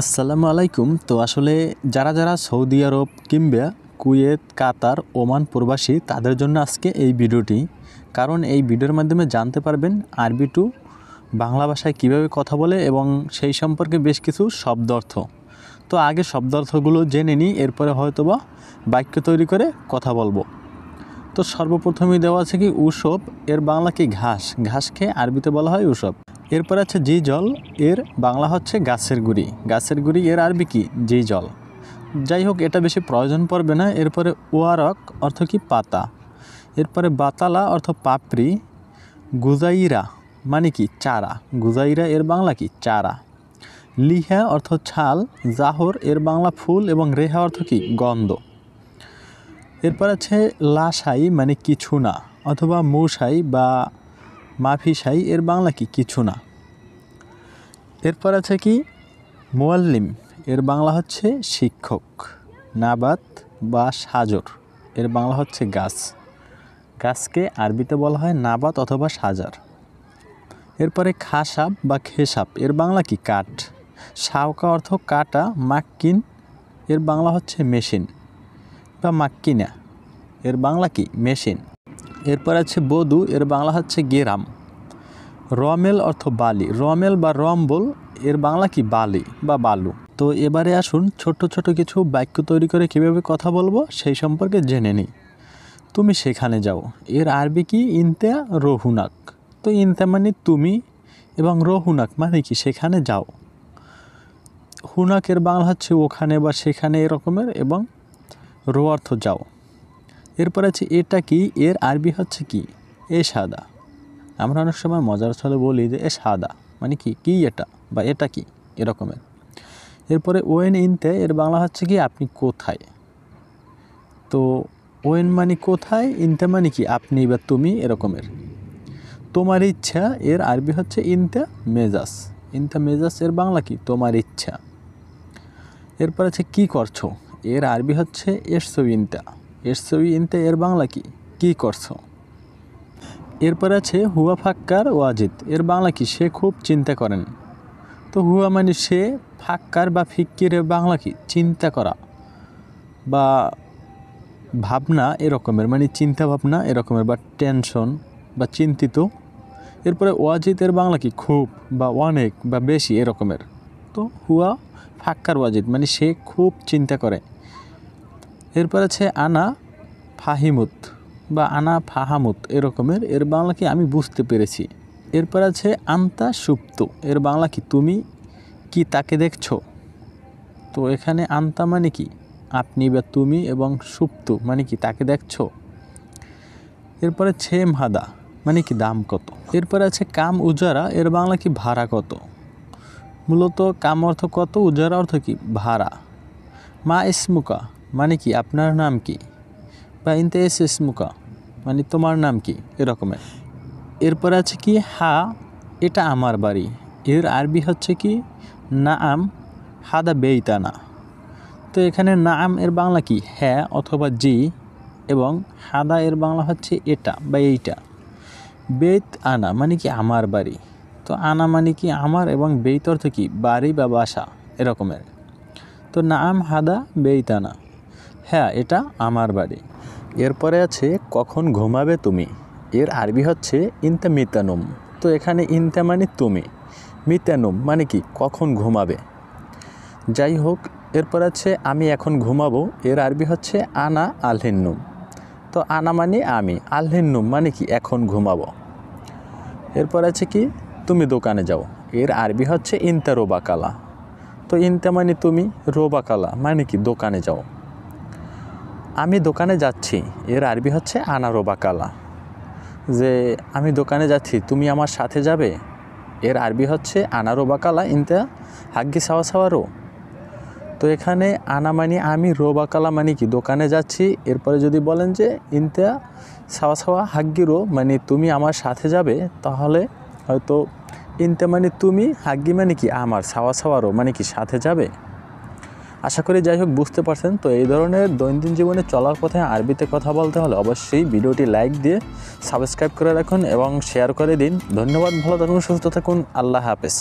আসসালামু আলাইকুম। তো আসলে যারা সৌদি আরব কিংবা কুয়েত, কাতার, ওমান প্রবাসী তাদের জন্য আজকে এই ভিডিওটি। কারণ এই ভিডিওর মাধ্যমে জানতে পারবেন আরবি টু বাংলা ভাষায় কীভাবে কথা বলে এবং সেই সম্পর্কে বেশ কিছু শব্দ অর্থ। তো আগে শব্দ অর্থগুলো জেনে নিই, এরপরে হয়তোবা বাক্য তৈরি করে কথা বলবো। তো সর্বপ্রথমেই দেওয়া আছে কি উসব, এর বাংলা কি ঘাস, ঘাসকে আরবিতে বলা হয় উসব। এরপর আছে জি জল, এর বাংলা হচ্ছে গাছের গুঁড়ি, গাছের গুঁড়ি এর আরবি কি জি জল। যাই হোক, এটা বেশি প্রয়োজন পড়বে না। এরপরে ওয়ারক অর্থ কি পাতা। এরপরে বাতালা অর্থ পাপড়ি। গুজাইরা মানে কি চারা, গুজাইরা এর বাংলা কি চারা। লিহা অর্থ ছাল। জাহর এর বাংলা ফুল এবং রেহা অর্থ কি গন্ধ। এরপর আছে লাশাই মানে কিছু না, অথবা মুশাই বা মাফিসাই এর বাংলা কি কিছু না। এরপর আছে কি মুয়াল্লিম, এর বাংলা হচ্ছে শিক্ষক। নাবাত বা সাজর এর বাংলা হচ্ছে গাছ, গাছকে আরবিতে বলা হয় নাবাত অথবা সাজার। এরপরে খাসাব বা খেসাব এর বাংলা কি কাঠ। শাওকা অর্থ কাটা। মাক্কিন এর বাংলা হচ্ছে মেশিন বা মাক্কিনা এর বাংলা কি মেশিন। এরপর আছে বধূ, এর বাংলা হচ্ছে গেরাম। রমেল অর্থ বালি, রমেল বা রম্বল এর বাংলা কি বালি বা বালু। তো এবারে আসুন ছোট ছোট কিছু বাক্য তৈরি করে কীভাবে কথা বলবো সেই সম্পর্কে জেনে নিই। তুমি সেখানে যাও, এর আরবি কি ইনতা রহুনাক। তো ইনতা মানে তুমি এবং রহুনাক মানে কি সেখানে যাও। হুনাক এর বাংলা হচ্ছে ওখানে বা সেখানে এরকমের, এবং রো অর্থ যাও। এরপর আছে এটা কি, এর আরবি হচ্ছে কি এ সাদা। আমরা অনেক সময় মজার ছলে বলি যে এ সাদা মানে কি কি এটা বা এটা কি এরকমের। এরপরে ওয়েন ইনতে এর বাংলা হচ্ছে কি আপনি কোথায়। তো ওয়েন মানে কোথায়, ইনতে মানে কি আপনি বা তুমি এরকমের। তোমার ইচ্ছা এর আরবি হচ্ছে ইনতে মেজাজ, ইনতে মেজাজ এর বাংলা কি তোমার ইচ্ছা। এরপর আছে কি করছো, এর আরবি হচ্ছে এরসই ইনতা, এরসই ইনতে এর বাংলা কি কি করছো। এরপর আছে হুয়া ফাক্কার ওয়াজিদ, এর বাংলা কি সে খুব চিন্তা করেন। তো হুয়া মানে সে, ফাক্কার বা ফিক্কিরের বাংলা কি চিন্তা করা বা ভাবনা এরকমের, মানে চিন্তা ভাবনা এরকমের বা টেনশন বা চিন্তিত। এরপরে ওয়াজিদের বাংলা কি খুব বা অনেক বা বেশি এরকমের। তো হুয়া ফাক্কার ওয়াজিদ মানে সে খুব চিন্তা করে। এরপর আছে আনা ফাহিমুত বা আনা ফাহামুত এরকমের, এর বাংলা কি আমি বুঝতে পেরেছি। এরপর আছে আন্তা সুপ্ত, এর বাংলা কি তুমি কি তাকে দেখছো। তো এখানে আন্তা মানে কি আপনি বা তুমি, এবং সুপ্ত মানে কি তাকে দেখছো। এরপরে ছেম হাদা মানে কি দাম কত। এরপরে আছে কাম উজারা, এর বাংলা কি ভাড়া কত। মূলত কাম অর্থ কত, উজারা অর্থ কি ভাড়া। মা ইসমুকা মানে কি আপনার নাম কি, বা ইনতে এস ইসমুকা মানে তোমার নাম কি এরকমের। এরপর আছে কি হা, এটা আমার বাড়ি, এর আরবি হচ্ছে কি নাআম হাদা বেইতানা। তো এখানে নাআম এর বাংলা কি হ্যাঁ অথবা জি, এবং হাদা এর বাংলা হচ্ছে এটা বা এইটা। বেত আনা মানে কি আমার বাড়ি। তো আনা মানে কি আমার, এবং বেইত অর্থ কি বাড়ি বা বাসা এরকমের। তো নাআম হাদা বেইতানা, হ্যাঁ এটা আমার বাড়ি। এরপরে আছে কখন ঘুমাবে তুমি, এর আরবি হচ্ছে ইনতা মিতানুম। তো এখানে ইনতা মানে তুমি, মিতানুম মানে কি কখন ঘুমাবে। যাই হোক, এরপর আছে আমি এখন ঘুমাবো, এর আরবি হচ্ছে আনা আলহিন্নুম। তো আনা মানে আমি, আলহিন্নুম মানে কি এখন ঘুমাবো। এরপর আছে কি তুমি দোকানে যাও, এর আরবি হচ্ছে ইনতা রোবাকালা। তো ইনতা মানে তুমি, রোবাকালা মানে কি দোকানে যাও। আমি দোকানে যাচ্ছি, এর আরবি হচ্ছে আনা রোবাকালা। যে আমি দোকানে যাচ্ছি তুমি আমার সাথে যাবে, এর আরবি হচ্ছে আনা রোবাকালা ইনতা হাগ্গি সাওয়া সাওয়ারো। তো এখানে আনা মানে আমি, রোবাকালা মানে কি দোকানে যাচ্ছি। এরপরে যদি বলেন যে ইনতা সাওয়া সাওয়া হাগ্গিরো মানে তুমি আমার সাথে যাবে, তাহলে হয়তো ইনতা মানে তুমি, হাগ্গি মানে কি আমার, সাওয়া সাওয়ারো মানে কি সাথে যাবে। আশা করি যাই হোক বুঝতে পারছেন। তো এই ধরনের দৈনন্দিন জীবনে চলার পথে আরবিতে কথা বলতে হলে অবশ্যই ভিডিওটি লাইক দিয়ে সাবস্ক্রাইব করে রাখুন এবং শেয়ার করে দিন। ধন্যবাদ, ভালো থাকুন, সুস্থ থাকুন, আল্লাহ হাফেজ।